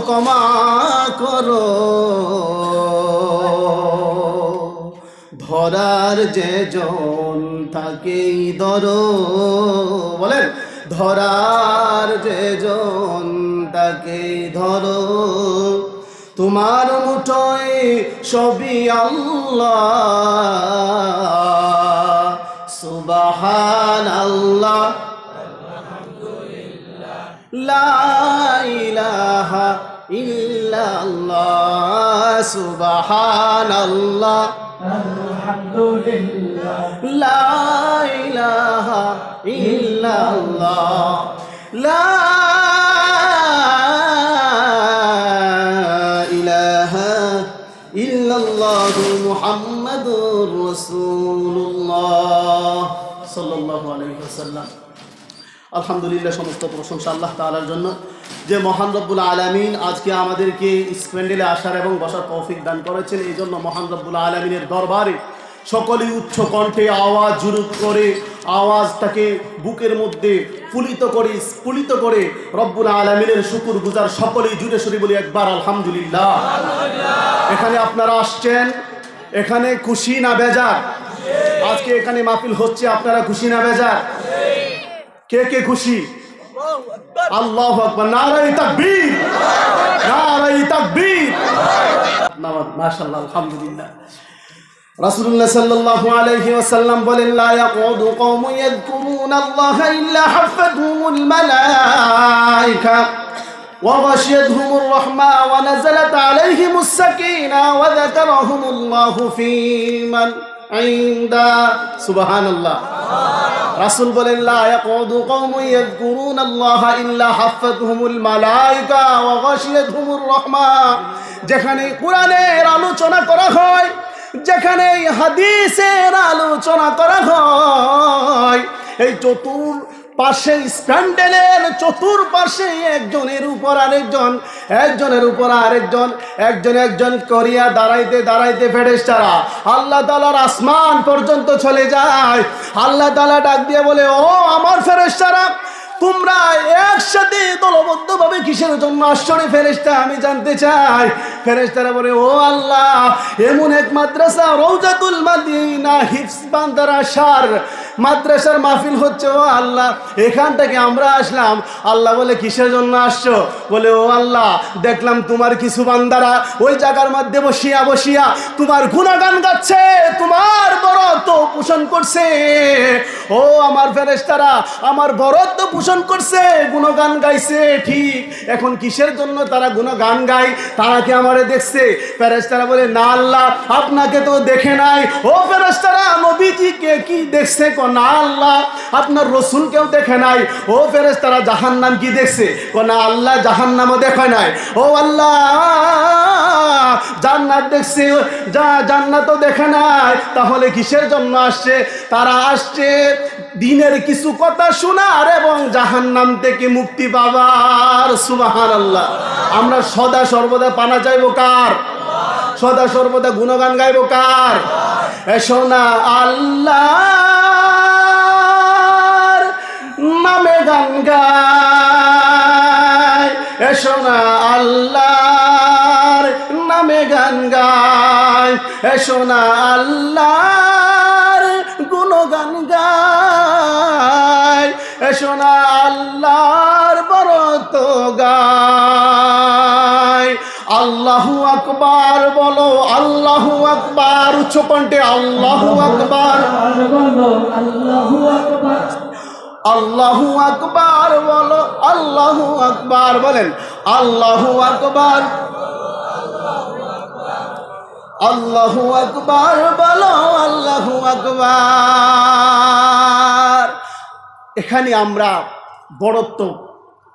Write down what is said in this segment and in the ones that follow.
ক্ষমা করো, ধরার যে জন তাকেই ধরো। বলেন, ধরার যে জন তাকেই ধরো, তোমার মুঠোয় সবই আল্লাহ। সুবহানাল্লাহ, লা ইলাহা ইল্লাল্লাহ, সুবহানাল্লাহ, আলহামদুলিল্লাহ, লা ইলাহা ইল্লাল্লাহ, লা ইলাহা ইল্লাল্লাহু মুহাম্মাদুর রাসূলুল্লাহ সাল্লাল্লাহু আলাইহি ওয়াসাল্লাম। আলহামদুলিল্লাহ, সমস্ত প্রশংসা আল্লাহ তাআলার জন্য, যে মহান রব্বুল আলামিন আজকে আমাদেরকে স্প্যান্ডেলে আসার এবং বসার তৌফিক দান করেছেন। এই জন্য মহান রব্বুল আলামিনের দরবারে সকলেই উচ্চ কণ্ঠে আওয়াজ জুড়ে করে, আওয়াজটাকে বুকের মধ্যে স্ফুলিত করে রব্বুল আলামিনের শুকর গুজার সকলেই জুড়ে সরি বলি একবার আলহামদুলিল্লাহ। এখানে আপনারা আসছেন, এখানে খুশি না বেজার? আজকে এখানে মাহফিল হচ্ছে, আপনারা খুশি না বেজার? কে কে খুশি? আল্লাহু আকবার, নারায়ে তাকবীর, নারায়ে তাকবীর, মাশাআল্লাহ, আলহামদুলিল্লাহ। রাসূলুল্লাহ সাল্লাল্লাহু আলাইহি ওয়াসাল্লাম বলেন, লা ইয়াকুদু কওমুন ইয়াযকুরুনাল্লাহা ইল্লা হাফাতুহুমুল মালায়েকা ওয়া গাশিয়াতহুমুর রাহমা ওয়া নাযালাত আলাইহিমুস সাকিনা ওয়া যাকারাহুমুল্লাহু ফী মান ইনদা। সুবহানাল্লাহ। রাসূল বলেন, লা ইয়াকুদু কওমুন ইয়াযকুরুনাল্লাহা ইল্লা হাফাতুহুমুল মালায়েকা ওয়া গাশিয়াতহুমুর রাহমা। যেখানে কোরআনের আলোচনা করা হয়, যেখানে হাদিসের আলোচনা করা হয়, এই চতুর্পাশে স্প্যান্ডেলের চতুর্পাশে একজনের উপর আরেকজন, একজনের উপর আরেকজন, একজন করিয়া দাঁড়াইতে দাঁড়াইতে ফেরেশতারা আল্লাহ তাআলার আসমান পর্যন্ত চলে যায়। আল্লাহ তাআলা ডাক দিয়ে বলে, ও আমার ফেরেশতারা, তোমরা একসাথে দলবদ্ধভাবে কিসের জন্য আসছো রে ফেরেশতা? আমি জানতে চাই। ফেরেশতারা বলে, ও আল্লাহ, এমন এক মাদ্রাসা রওজাতুল মাদিনা হিফজ মাদ্রাসার মাহফিল হচ্ছে, ও আল্লাহ, এখান থেকে আমরা আসলাম। আল্লাহ বলে, কিসের জন্য আসছো? বলে, ও আল্লাহ, দেখলাম তোমার কিছু বান্দারা ওই জায়গার মধ্যে বসিয়া বসিয়া তোমার গুণগান গাচ্ছে, তোমার বরত্ব পোষণ করছে। ও আমার ফেরেশতারা, আমার বরত্ব পোষণ করছে, গুণগান গাইছে, ঠিক। এখন কিসের জন্য তারা গুণগান গায়? তারা কি আমারে দেখছে? ফেরেশতারা বলে, না আল্লাহ, আপনাকে তো দেখে নাই। ও ফেরেশতারা, নবীজিকে কি দেখছে? না আল্লাহ, আপনার রাসূলকেও দেখে নাই। ও ফেরেশতারা, জাহান্নাম কি দেখছে? না আল্লাহ, জাহান্নামও দেখে নাই। ও আল্লাহ, জান্নাত দেখছে? জান্নাতও দেখে নাই। তাহলে কিসের জন্য আসছে? তারা আসছে দ্বীনের কিছু কথা শোনার এবং জাহান্নাম থেকে মুক্তি পাবার। সুবহানাল্লাহ। আমরা সদা সর্বদা পানা চাইবো কার? সদা সর্বদা গুণগান গাইবো কার? এসো না আল্লাহর নামে গান গাই, এসো না আল্লাহর নামে গান গাই, এসো না আল্লাহর গুণগান গাই, এসো না আল্লাহর বরত্ব গাই। আল্লাহু আকবার বলো, আল্লাহু আকবার, উচ্চ কণ্ঠে আল্লাহু আকবার বলো, আল্লাহু আকবার, আল্লাহু আকবার বলো, আল্লাহু আকবার বলেন, আল্লাহু আকবার, আল্লাহু আকবার বলো, আল্লাহু আকবার। এখানে আমরা বরত্ব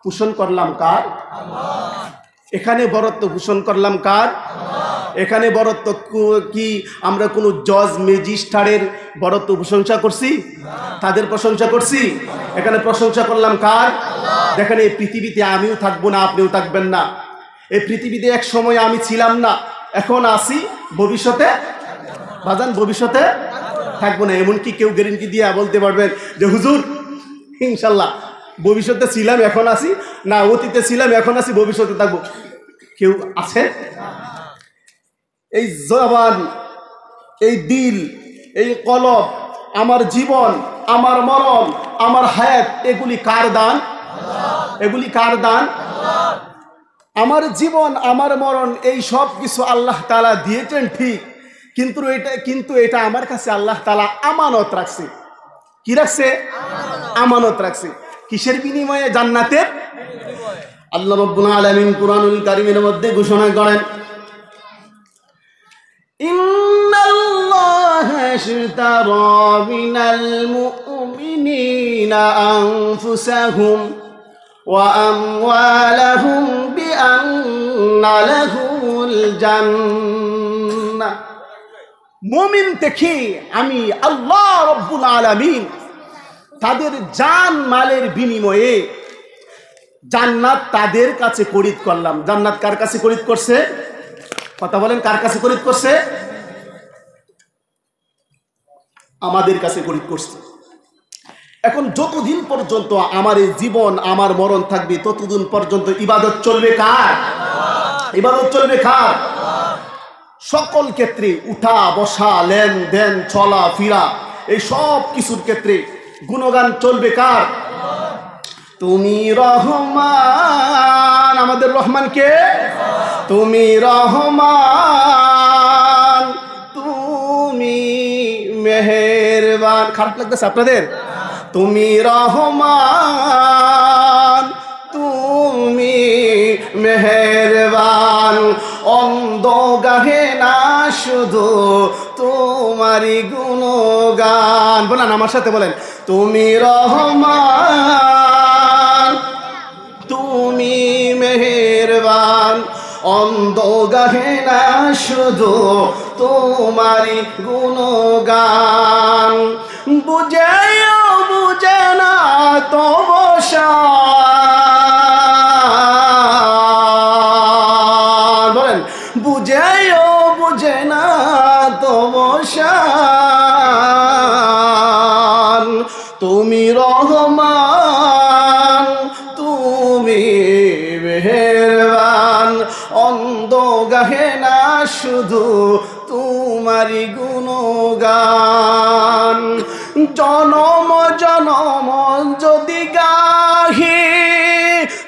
পোষণ করলাম কার? এখানে বরত্ব পোষণ করলাম কার? এখানে বরত্ব কি আমরা কোনো জজ ম্যাজিস্ট্রেটের বরত্ব প্রশংসা করছি? তাদের প্রশংসা করছি? এখানে প্রশংসা করলাম কার? দেখেন, এই পৃথিবীতে আমিও থাকবো না, আপনিও থাকবেন না। এই পৃথিবীতে এক সময় আমি ছিলাম না, এখন আসি, ভবিষ্যতে বাজান ভবিষ্যতে থাকবো না। এমনকি কেউ গ্যারেন্টি দিয়ে বলতে পারবেন যে হুজুর ইনশাল্লাহ ভবিষ্যতে ছিলাম, এখন আসি না, অতীতে ছিলাম, এখন আসি, ভবিষ্যতে থাকবো। কেউ আছে? এই জবান, এই দিল, এই কলব, আমার জীবন, আমার মরণ, আমার হায়াত, এগুলি কার দান? এগুলি কার দান? আমার জীবন, আমার মরণ, এই সব কিছু আল্লাহ তাআলা দিয়েছেন ঠিক, কিন্তু এটা আমার কাছে আল্লাহ তাআলা আমানত রাখছে। কি রাখছে? আমানত রাখছে। কিসের বিনিময়ে? জান্নাতের। আল্লাহ রাব্বুল আলামিন কুরআনুল কারীমের মধ্যে ঘোষণা করেন, ইন্নাল্লাহা ইশতারা মিনাল মুমিনিনা আনফুসাহুম ওয়া আমওয়ালাহুম বিআন্না লাহুমুল জান্নাহ। মুমিন থেকে আমি আল্লাহ রাব্বুল আলামিন তাদের জান মালের বিনিময়ে জান্নাত তাদের কাছে খরিদ করলাম। জান্নাত কার কাছে খরিদ করছে? কথা বলেন, কার কাছে খরিদ করছে? আমাদের কাছে খরিদ করছে। এখন যতদিন পর্যন্ত আমার এই জীবন, আমার মরণ থাকবে, ততদিন পর্যন্ত ইবাদত চলবে কার? ইবাদত চলবে কার? সকল ক্ষেত্রে, উঠা বসা, লেনদেন, চলা ফিরা, এই সব কিছুর ক্ষেত্রে গুণগান চলবে কার? তুমি রহমান। আমাদের রহমান কে? তুমি রহমান, তুমি মেহেরবান। খারাপ লাগতেছে আপনাদের? তুমি রহমান, তুমি মেহেরবান, অন্ধ গাহে না শুধু তোমারই গুণগান। বলেন আমার সাথে, বলেন, তুমি রহমান, তুমি মেহেরবান, অন্ধ গাহে না শুধু তোমারই গুণগান। বুঝেও বুঝে না তবসান। বলেন, বুঝেও বুঝে না তবসান। তুমি রহমান, তুমি মেহেরবান, অন্ধ গাহে না শুধু তোমারই গুণগান। জনম জনম যদি গাহি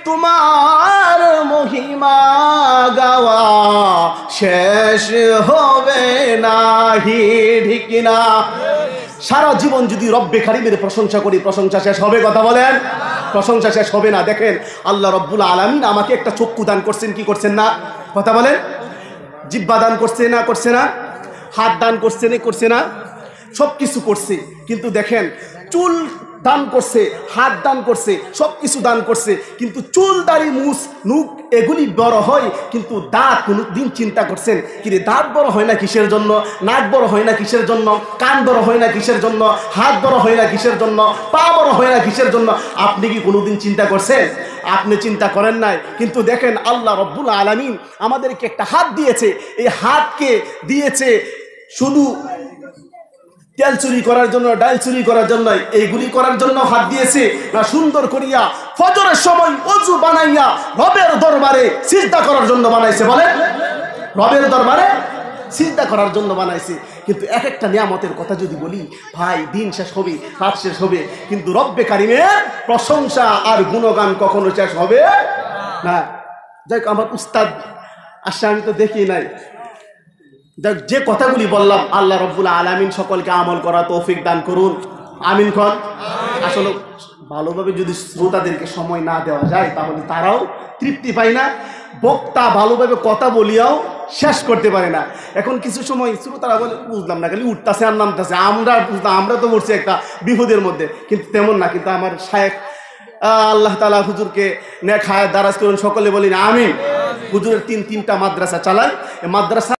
তোমার মহিমা গাওয়া শেষ হবে নাহি। ঠিক কিনা? সারা জীবন যদি রব্বে কারীমের প্রশংসা করি, প্রশংসা শেষ হবে? কথা বলেন, প্রশংসা শেষ হবে না। দেখেন, আল্লাহ রব্বুল আলামিন আমাকে একটা চক্ষু দান করছেন, কি করছেন না? কথা বলেন। জিহ্বা দান করছে না? করছে না? হাত দান করছে না? করছে না? সব কিছু করছে। কিন্তু দেখেন, চুল দান করছে, হাত দান করছে, সব কিছু দান করছে, কিন্তু চুল, দাড়ি, মুছ, নুক এগুলি বড় হয়, কিন্তু দাঁত কোনো দিন চিন্তা করছেন কিন্তু দাঁত বড় হয় না কিসের জন্য? নাক বড় হয় না কিসের জন্য? কান বড় হয় না কিসের জন্য? হাত বড় হয় না কিসের জন্য? পা বড় হয় না কিসের জন্য? আপনি কি কোনোদিন চিন্তা করছেন? আপনি চিন্তা করেন নাই। কিন্তু দেখেন, আল্লাহ রব্বুল আলামিন আমাদেরকে একটা হাত দিয়েছে। এই হাতকে দিয়েছে শুধু তেল চুরি করার জন্য, ডাল চুরি করার জন্য, এইগুলি করার জন্য হাত দিয়েছে না সুন্দর করিয়া ফজরের সময় ওযু বানাইয়া রবের দরবারে সিজদা করার জন্য বানাইছে? বলেন, রবের দরবারে সিজদা করার জন্য বানাইছে। কিন্তু এক একটা নিয়ামতের কথা যদি বলি ভাই, দিন শেষ হবে, রাত শেষ হবে, কিন্তু রব্বে কারীমের প্রশংসা আর গুণগান কখনো শেষ হবে না। যাই আমার উস্তাদ আসছে, আমি তো দেখি নাই। যে কথাগুলি বললাম, আল্লাহ রব্বুল আলামিন সকলকে আমল করা তৌফিক দান করুন। আমিন খন। আসলে ভালোভাবে যদি শ্রোতাদেরকে সময় না দেওয়া যায় তাহলে তারাও তৃপ্তি পায় না, বক্তা ভালোভাবে কথা বলিয়াও শেষ করতে পারে না। এখন কিছু সময় শ্রোতারা বলে, বুঝলাম না, খালি উঠতেছে আর নামতেছে, আমরা তো পড়ছি একটা বিপদের মধ্যে। কিন্তু তেমন না। কিন্তু আমার শায়েখ আল্লাহ তাআলা হুজুরকে নেক হায়াত দারাজ করুন, সকলে বলি না আমিন। হুজুরের তিনটা মাদ্রাসা চালায়। মাদ্রাসা